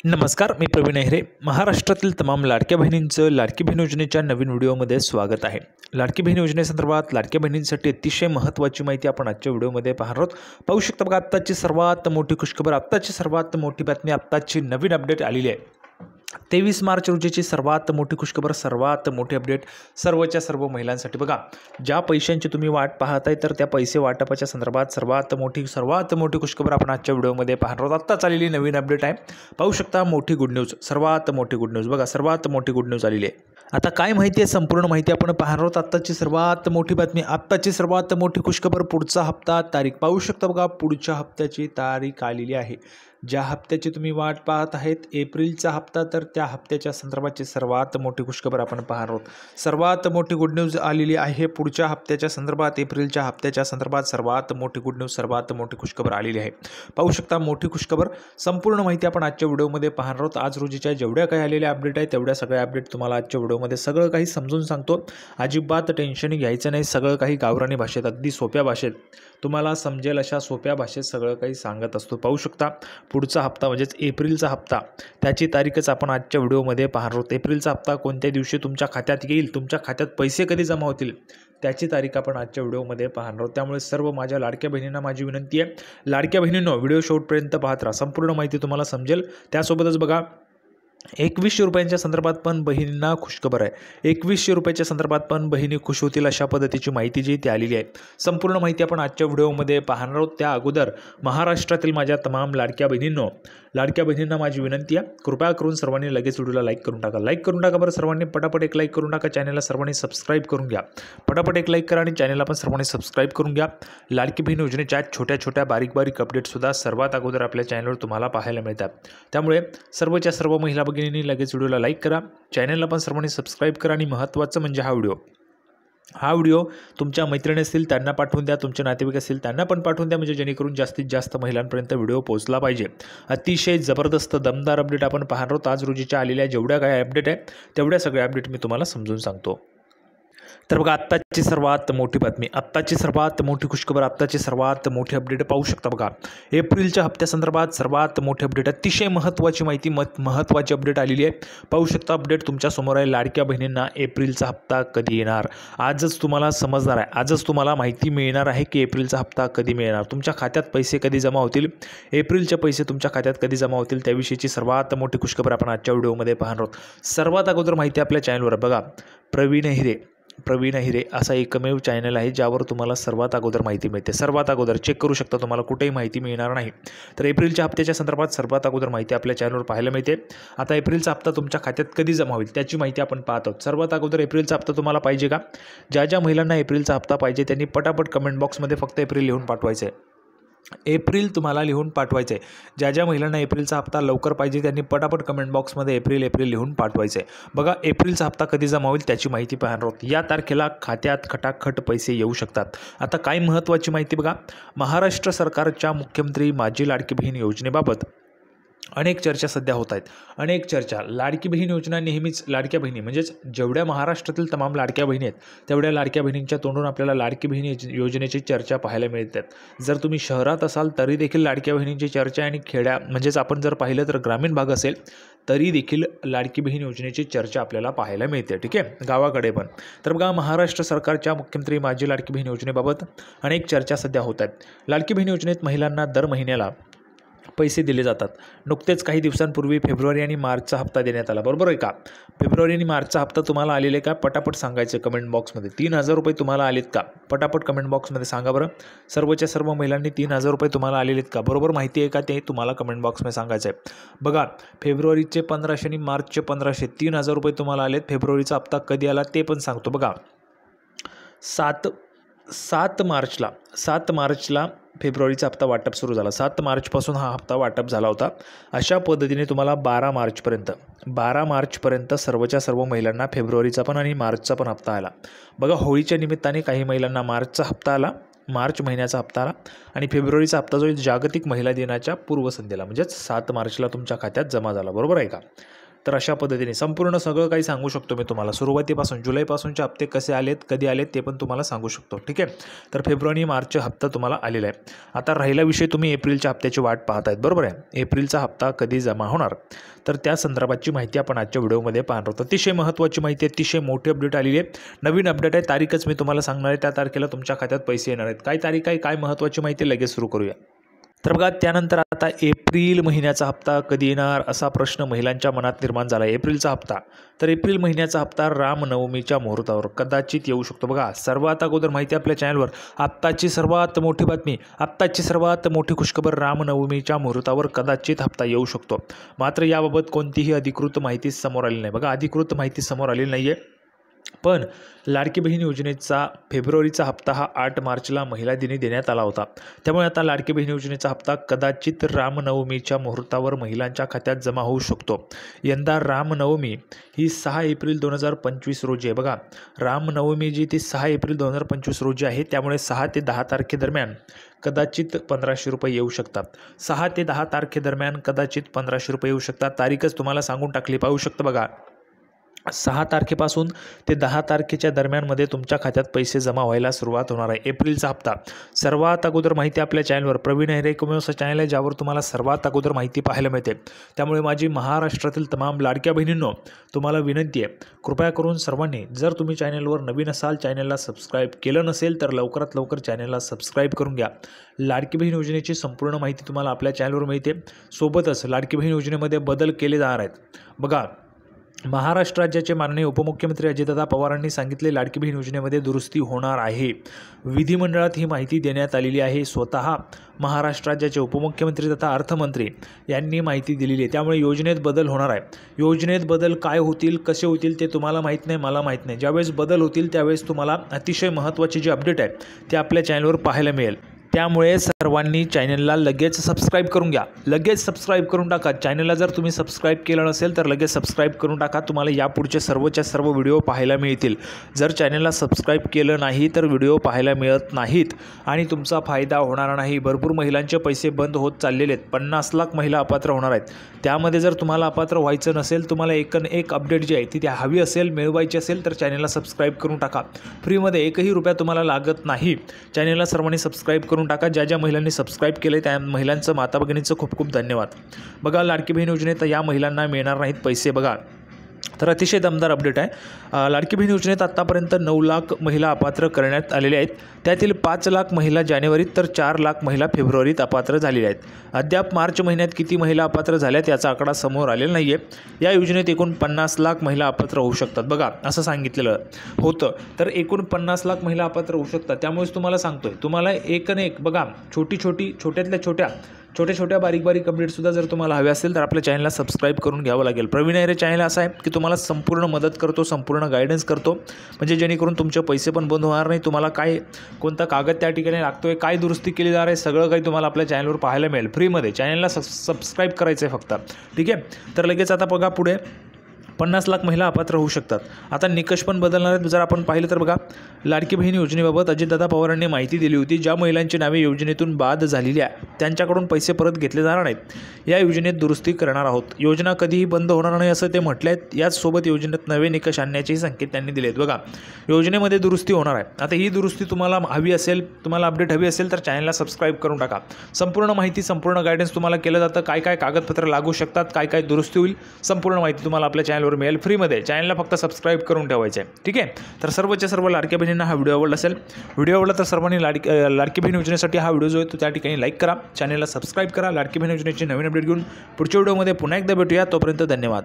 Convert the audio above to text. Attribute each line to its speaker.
Speaker 1: नमस्कार, मी प्रवीण अहिरे. महाराष्ट्रातील तमाम लाडक्या बहिणींचं लाडकी बहीण योजनेच्या नवीन व्हिडिओमध्ये स्वागत आहे. लाडकी बहीण योजनेसंदर्भात लाडक्या बहिणींसाठी अतिशय महत्त्वाची माहिती आपण आजच्या व्हिडिओमध्ये पाहणार आहोत. पाहू शकता बघा, आत्ताची सर्वात मोठी खुशखबर, आत्ताची सर्वात मोठी बातमी, आत्ताची नवीन अपडेट आलेली आहे. 23 मार्च रोजीची सर्वात मोठी खुशखबर, सर्वात मोठी अपडेट सर्वच्या सर्व महिलांसाठी. बघा, ज्या पैशांची तुम्ही वाट पाहताय तर त्या पैसे वाटपाच्या संदर्भात सर्वात मोठी खुशखबर आपण आजच्या व्हिडिओमध्ये पाहणार आहोत. आत्ताच आलेली नवीन अपडेट आहे. पाहू शकता, मोठी गुड न्यूज, सर्वात मोठी गुड न्यूज. बघा, सर्वात मोठी गुड न्यूज आलेली आहे. आता काय माहिती आहे, संपूर्ण माहिती आपण पाहणार आहोत. आत्ताची सर्वात मोठी बातमी, आत्ताची सर्वात मोठी खुशखबर. पुढचा हप्ता तारीख पाहू शकता बघा, पुढच्या हप्त्याची तारीख आलेली आहे. ज्या हप्त्याची तुम्ही वाट पाहत आहेत, एप्रिलचा हप्ता, तर त्या हप्त्याच्या संदर्भाची सर्वात मोठी खुशखबर आपण पाहणार आहोत. सर्वात मोठी गुड न्यूज आलेली आहे. पुढच्या हप्त्याच्या संदर्भात, एप्रिलच्या हप्त्याच्या संदर्भात सर्वात मोठी गुड न्यूज, सर्वात मोठी खुशखबर आलेली आहे. पाहू शकता, मोठी खुशखबर. संपूर्ण माहिती आपण आजच्या व्हिडिओमध्ये पाहणार आहोत. आज रोजीच्या जेवढ्या काही आलेल्या अपडेट आहेत तेवढ्या सगळ्या अपडेट तुम्हाला आजच्या व्हिडिओमध्ये सगळं काही समजून सांगतो. अजिबात टेन्शन घ्यायचं नाही. सगळं काही गावरानी भाषेत, अगदी सोप्या भाषेत तुम्हाला समजेल अशा सोप्या भाषेत सगळं काही सांगत असतो. पाहू शकता, पुढचा हप्ता म्हणजेच एप्रिलचा हप्ता, त्याची तारीखच आपण आजच्या व्हिडिओमध्ये पाहणार आहोत. एप्रिलचा हप्ता कोणत्या दिवशी तुमच्या खात्यात येईल, तुमच्या खात्यात पैसे कधी जमा होतील, त्याची तारीख आपण आजच्या व्हिडिओमध्ये पाहणार आहोत. त्यामुळे सर्व माझ्या लाडक्या बहिणींना माझी विनंती आहे, लाडक्या बहिणींनो व्हिडिओ शेवटपर्यंत पाहत राहा, संपूर्ण माहिती तुम्हाला समजेल. त्यासोबतच बघा, 2100 रुपयांच्या संदर्भात पण बहिणींना खुशखबर आहे. 2100 रुपयाच्या संदर्भात पण बहिणी खुश होतील अशा पद्धतीची माहिती जी ती आलेली आहे. संपूर्ण माहिती आपण आजच्या व्हिडिओमध्ये पाहणार आहोत. त्या अगोदर महाराष्ट्रातील माझ्या तमाम लाडक्या बहिणींना माझी विनंती आहे, कृपया करून सर्वांनी लगेच व्हिडिओला लाईक करून टाका. लाईक करून टाका बरं सर्वांनी, पटापट एक लाईक करून टाका. चॅनलला सर्वांनी सबस्क्राईब करून घ्या. पटापट एक लाईक करा आणि चॅनलला पण सर्वांनी सबस्क्राईब करून घ्या. लाडकी बहीण योजनेच्या छोट्या बारीक अपडेटसुद्धा सर्वात अगोदर आपल्या चॅनलवर तुम्हाला पाहायला मिळतात. त्यामुळे सर्वच्या सर्व महिला भगिनींनी लगेच व्हिडिओला लाईक करा, चॅनलला पण सर्वांनी सबस्क्राईब करा. आणि महत्त्वाचं म्हणजे हा व्हिडिओ तुमच्या मैत्रिणी असतील त्यांना पाठवून द्या, तुमचे नातेवाईक असतील त्यांना पण पाठवून द्या, म्हणजे जेणेकरून जास्तीत जास्त महिलांपर्यंत व्हिडिओ पोहोचला पाहिजे. अतिशय जबरदस्त दमदार अपडेट आपण पाहणार आहोत. आज रोजीच्या आलेल्या जेवढ्या काही अपडेट आहेत तेवढ्या सगळ्या अपडेट मी तुम्हाला समजून सांगतो. तर बघा, आत्ताची सर्वात मोठी बातमी, आत्ताची सर्वात मोठी खुशखबर, आत्ताची सर्वात मोठी अपडेट पाहू शकता बघा. एप्रिलच्या हप्त्यासंदर्भात सर्वात मोठी अपडेट, अतिशय महत्त्वाची माहिती, महत्त्वाची अपडेट आलेली आहे. पाहू शकता, अपडेट तुमच्या समोर आहे. लाडक्या बहिणींना एप्रिलचा हप्ता कधी येणार, आजच तुम्हाला समजणार आहे. आजच तुम्हाला माहिती मिळणार आहे की एप्रिलचा हप्ता कधी मिळणार, तुमच्या खात्यात पैसे कधी जमा होतील, एप्रिलचे पैसे तुमच्या खात्यात कधी जमा होतील, त्याविषयीची सर्वात मोठी खुशखबर आपण आजच्या व्हिडिओमध्ये पाहणार आहोत. सर्वात अगोदर माहिती आपल्या चॅनलवर बघा, प्रवीण अहिरे असा एकमेव चॅनल आहे ज्यावर तुम्हाला सर्वात अगोदर माहिती मिळते. सर्वात अगोदर चेक करू शकता, तुम्हाला कुठेही माहिती मिळणार नाही. तर एप्रिलच्या हप्त्याच्या संदर्भात सर्वात अगोदर माहिती आपल्या चॅनलवर पाहायला मिळते. आता एप्रिलचा हप्ता तुमच्या खात्यात कधी जमा होईल त्याची माहिती आपण पाहत आहोत. सर्वात अगोदर एप्रिलचा हप्ता तुम्हाला पाहिजे का? ज्या महिलांना एप्रिलचा हप्ता पाहिजे त्यांनी पटापट कमेंट बॉक्समध्ये फक्त एप्रिल लिहून पाठवायचं आहे. एप्रिल तुम्हाला लिहून पाठवायचं आहे. ज्या महिलांना एप्रिलचा हप्ता लवकर पाहिजे त्यांनी पटापट कमेंट बॉक्समध्ये एप्रिल लिहून पाठवायचं आहे. बघा, एप्रिलचा हप्ता कधी जमा होईल त्याची माहिती पाहणार आहोत. या तारखेला खात्यात खटाखट पैसे येऊ शकतात. आता काय महत्त्वाची माहिती बघा, महाराष्ट्र सरकारच्या मुख्यमंत्री माझी लाडकी बहीण योजनेबाबत अनेक चर्चा सध्या होत आहेत. अनेक चर्चा. लाडकी बहीण योजना नेहमीच लाडक्या बहिणी म्हणजेच जेवढ्या महाराष्ट्रातील तमाम लाडक्या बहिणी आहेत तेवढ्या लाडक्या बहिणींच्या तोंडून आपल्याला लाडकी बहीण योजनेची चर्चा पाहायला मिळतात. जर तुम्ही शहरात असाल तरी देखील लाडक्या बहिणींची चर्चा, आणि म्हणजेच आपण जर पाहिलं तर ग्रामीण भाग असेल तरी देखील लाडकी बहीण योजनेची चर्चा आपल्याला पाहायला मिळते. ठीक आहे, गावाकडे पण. तर बघा, महाराष्ट्र सरकारच्या मुख्यमंत्री माझी लाडकी बहीण योजनेबाबत अनेक चर्चा सध्या होत आहेत. लाडकी बहीण योजनेत महिलांना दर महिन्याला पैसे दिले जातात. नुकतेच काही दिवसांपूर्वी फेब्रुवारी आणि मार्चचा हप्ता देण्यात आला, बरोबर आहे का? फेब्रुवारी आणि मार्चचा हप्ता तुम्हाला आलेले का? पटापट सांगायचं कमेंट बॉक्समध्ये. 3000 रुपये तुम्हाला आलेत का? पटापट कमेंट बॉक्समध्ये सांगा बरं. सर्वच्या सर्व महिलांनी 3000 रुपये तुम्हाला आलेलेत का? बरोबर माहिती आहे का ते तुम्हाला कमेंट बॉक्समध्ये सांगायचं आहे. बघा, फेब्रुवारीचे 1500 आणि मार्चचे 1500, 3000 रुपये तुम्हाला आलेत. फेब्रुवारीचा हप्ता कधी आला ते पण सांगतो बघा. 7 मार्चला फेब्रुवारीचा हप्ता वाटप सुरू झाला. 7 मार्चपासून हा हप्ता वाटप झाला होता. अशा पद्धतीने तुम्हाला 12 मार्चपर्यंत सर्वच्या सर्व महिलांना फेब्रुवारीचा पण आणि मार्चचा पण हप्ता आला. बघा, होळीच्या निमित्ताने काही महिलांना मार्चचा हप्ता आला, मार्च महिन्याचा हप्ता आला, आणि फेब्रुवारीचा हप्ता जो जागतिक महिला दिनाच्या पूर्वसंध्येला म्हणजेच 7 मार्चला तुमच्या खात्यात जमा झाला, बरोबर आहे का? तर अशा पद्धतीने संपूर्ण सगळं काही सांगू शकतो मी तुम्हाला. सुरुवातीपासून जुलैपासूनचे हप्ते कसे आलेत, कधी आलेत ते पण तुम्हाला सांगू शकतो. ठीक आहे. तर फेब्रुवारी मार्च हप्ता तुम्हाला आलेला आहे. आता राहिला विषय, तुम्ही एप्रिलच्या हप्त्याची वाट पाहत आहेत, बरोबर आहे. एप्रिलचा हप्ता कधी जमा होणार, तर त्या संदर्भाची माहिती आपण आजच्या व्हिडिओमध्ये पाहणार आहोत. अतिशय महत्त्वाची माहिती, अतिशय मोठी अपडेट आलेली आहे. नवीन अपडेट आहे, तारीखच मी तुम्हाला सांगणार आहे. त्या तारखेला तुमच्या खात्यात पैसे येणार आहेत. काय तारीख आहे, काय महत्त्वाची माहिती, लगेच सुरू करूया. तर बघा, त्यानंतर आता एप्रिल महिन्याचा हप्ता कधी येणार असा प्रश्न महिलांच्या मनात निर्माण झाला आहे. एप्रिलचा हप्ता, तर एप्रिल महिन्याचा हप्ता रामनवमीच्या मुहूर्तावर कदाचित येऊ शकतो. बघा, सर्वात अगोदर माहिती आपल्या चॅनलवर, आत्ताची सर्वात मोठी बातमी, आत्ताची सर्वात मोठी खुशखबर, रामनवमीच्या मुहूर्तावर कदाचित हप्ता येऊ शकतो. मात्र याबाबत कोणतीही अधिकृत माहिती समोर आली नाही. बघा, अधिकृत माहिती समोर आलेली नाही आहे. पण लाडकी बहीण योजनेचा फेब्रुवारीचा हप्ता हा 8 मार्चला महिला दिनी देण्यात आला होता. त्यामुळे आता लाडकी बहीण योजनेचा हप्ता कदाचित रामनवमीच्या मुहूर्तावर महिलांच्या खात्यात जमा होऊ शकतो. यंदा रामनवमी ही 6 एप्रिल 2025 रोजी आहे. बघा, रामनवमी जी ती 6 एप्रिल 2025 रोजी आहे. त्यामुळे 6 ते 10 तारखेदरम्यान कदाचित 1500 रुपये येऊ शकतात. 6 ते 10 तारखेदरम्यान कदाचित 1500 रुपये येऊ शकतात. तारीखच तुम्हाला सांगून टाकली, पाहू शकता. बघा, 6 तारखेपासून ते 10 तारखेच्या दरम्यानमध्ये तुमच्या खात्यात पैसे जमा व्हायला सुरुवात होणार आहे. एप्रिलचा हप्ता सर्वात अगोदर माहिती आपल्या चॅनलवर, प्रवीण अहिरे एकमेव असं चॅनल आहे ज्यावर तुम्हाला सर्वात अगोदर माहिती पाहायला मिळते. त्यामुळे माझी महाराष्ट्रातील तमाम लाडक्या बहिणींनो तुम्हाला विनंती आहे, कृपया करून सर्वांनी, जर तुम्ही चॅनलवर नवीन असाल, चॅनलला सबस्क्राईब केलं नसेल तर लवकरात लवकर चॅनलला सबस्क्राईब करून घ्या. लाडकी बहीण योजनेची संपूर्ण माहिती तुम्हाला आपल्या चॅनलवर मिळते. सोबतच लाडकी बहीण योजनेमध्ये बदल केले जाणार आहेत. बघा, महाराष्ट्र राज्याचे माननीय उपमुख्यमंत्री अजितदादा पवारांनी सांगितले, लाडकी बहीण योजनेमध्ये दुरुस्ती होणार आहे. विधिमंडळात ही माहिती देण्यात आलेली आहे. स्वतः महाराष्ट्र राज्याचे उपमुख्यमंत्री तथा अर्थमंत्री यांनी माहिती दिलेली आहे. त्यामुळे योजनेत बदल होणार आहे. योजनेत बदल काय होतील, कसे होतील ते तुम्हाला माहीत नाही, मला माहीत नाही. ज्यावेळेस बदल होतील त्यावेळेस तुम्हाला अतिशय महत्त्वाची जी अपडेट आहे ते आपल्या चॅनलवर पाहायला मिळेल. त्यामुळे सर्वांनी चॅनलला लगेच सबस्क्राईब करून घ्या, लगेच सबस्क्राईब करून टाका. चॅनलला जर तुम्ही सबस्क्राईब केलं नसेल तर लगेच सबस्क्राईब करून टाका. तुम्हाला यापुढचे सर्वच्या सर्व व्हिडिओ पाहायला मिळतील. जर चॅनलला सबस्क्राईब केलं नाही तर व्हिडिओ पाहायला मिळत नाहीत आणि तुमचा फायदा होणार नाही. भरपूर महिलांचे पैसे बंद होत चाललेले आहेत. 50 लाख महिला अपात्र होणार आहेत. त्यामध्ये जर तुम्हाला अपात्र व्हायचं नसेल, तुम्हाला एक अपडेट जी आहे ती हवी असेल, मिळवायची असेल तर चॅनलला सबस्क्राईब करून टाका. फ्रीमध्ये 1ही रुपया तुम्हाला लागत नाही. चॅनलला सर्वांनी सबस्क्राईब करून टाका. ज्या महिलांनी सबस्क्राईब केले त्या महिलांचं, माता भगिनींचं खूप खूप धन्यवाद. बघा, लाडकी बहीण योजनेत या महिलांना मिळणार नाहीत पैसे. बघा, तर अतिशय दमदार अपडेट आहे. लाडकी बहीण योजनेत आत्तापर्यंत 9 लाख महिला अपात्र करण्यात आलेल्या आहेत. त्यातील 5 लाख महिला जानेवारीत तर 4 लाख महिला फेब्रुवारीत अपात्र झालेल्या आहेत. अद्याप मार्च महिन्यात किती महिला अपात्र झाल्यात याचा आकडा समोर आलेला नाही आहे. या योजनेत एकूण 50 लाख महिला अपात्र होऊ शकतात. बघा, असं सांगितलेलं होतं. तर एकूण 50 लाख महिला अपात्र होऊ शकतात. त्यामुळेच तुम्हाला सांगतोय, तुम्हाला एक बघा, छोट्या बारीक अपडेटसुद्धा जर तुम्हाला हवे असेल तर आपल्या चॅनलला सबस्क्राईब करून घ्यावं लागेल. प्रवीण अहिरे चॅनल असं आहे की तुम्हाला संपूर्ण मदत करतो, संपूर्ण गायडन्स करतो, म्हणजे जेणेकरून तुमचे पैसे पण बंद होणार नाही. तुम्हाला काय, कोणता कागद त्या ठिकाणी लागतोय, काय दुरुस्ती केली जाणार आहे, सगळं काही तुम्हाला आपल्या चॅनलवर पाहायला मिळेल फ्रीमध्ये. चॅनलला सबस्क्राईब करायचं आहे फक्त. ठीक आहे. तर लगेच आता बघा, पुढे 50 लाख महिला अपात्र होऊ शकतात. आता निकष पण बदलणार आहेत. जर आपण पाहिलं तर बघा, लाडकी बहीण योजनेबाबत अजितदादा पवारांनी माहिती दिली होती. ज्या महिलांची नावे योजनेतून बाद झालेली आहे त्यांच्याकडून पैसे परत घेतले जाणार नाहीत. या योजनेत दुरुस्ती करणार आहोत. योजना कधीही बंद होणार नाही असं ते म्हटलं आहे. याचसोबत योजनेत नवे निकष आणण्याचेही संकेत त्यांनी दिले आहेत. बघा, योजनेमध्ये दुरुस्ती होणार आहे. आता ही दुरुस्ती तुम्हाला हवी असेल, तुम्हाला अपडेट हवी असेल तर चॅनलला सबस्क्राईब करून टाका. संपूर्ण माहिती, संपूर्ण गायडन्स तुम्हाला केलं जातं. काय काय कागदपत्र लागू शकतात, काय काय दुरुस्ती होईल, संपूर्ण माहिती तुम्हाला आपल्या चॅनलवर मिळेल फ्रीमध्ये. चॅनलला फक्त सबस्क्राईब करून ठेवायचं आहे. ठीक आहे. तर सर्वच्या सर्व लाडक्या बहिणींना हा व्हिडिओ आवडला असेल. व्हिडिओ आवडला तर सर्वांनी लाडकी बहीण योजनेसाठी हा व्हिडिओ जो आहे तो त्या ठिकाणी लाईक करा, चॅनलला सबस्क्राईब करा. लाडकी बहीण योजनेची नवीन अपडेट घेऊन पुढच्या व्हिडिओमध्ये पुन्हा एकदा भेटूया. तोपर्यंत धन्यवाद.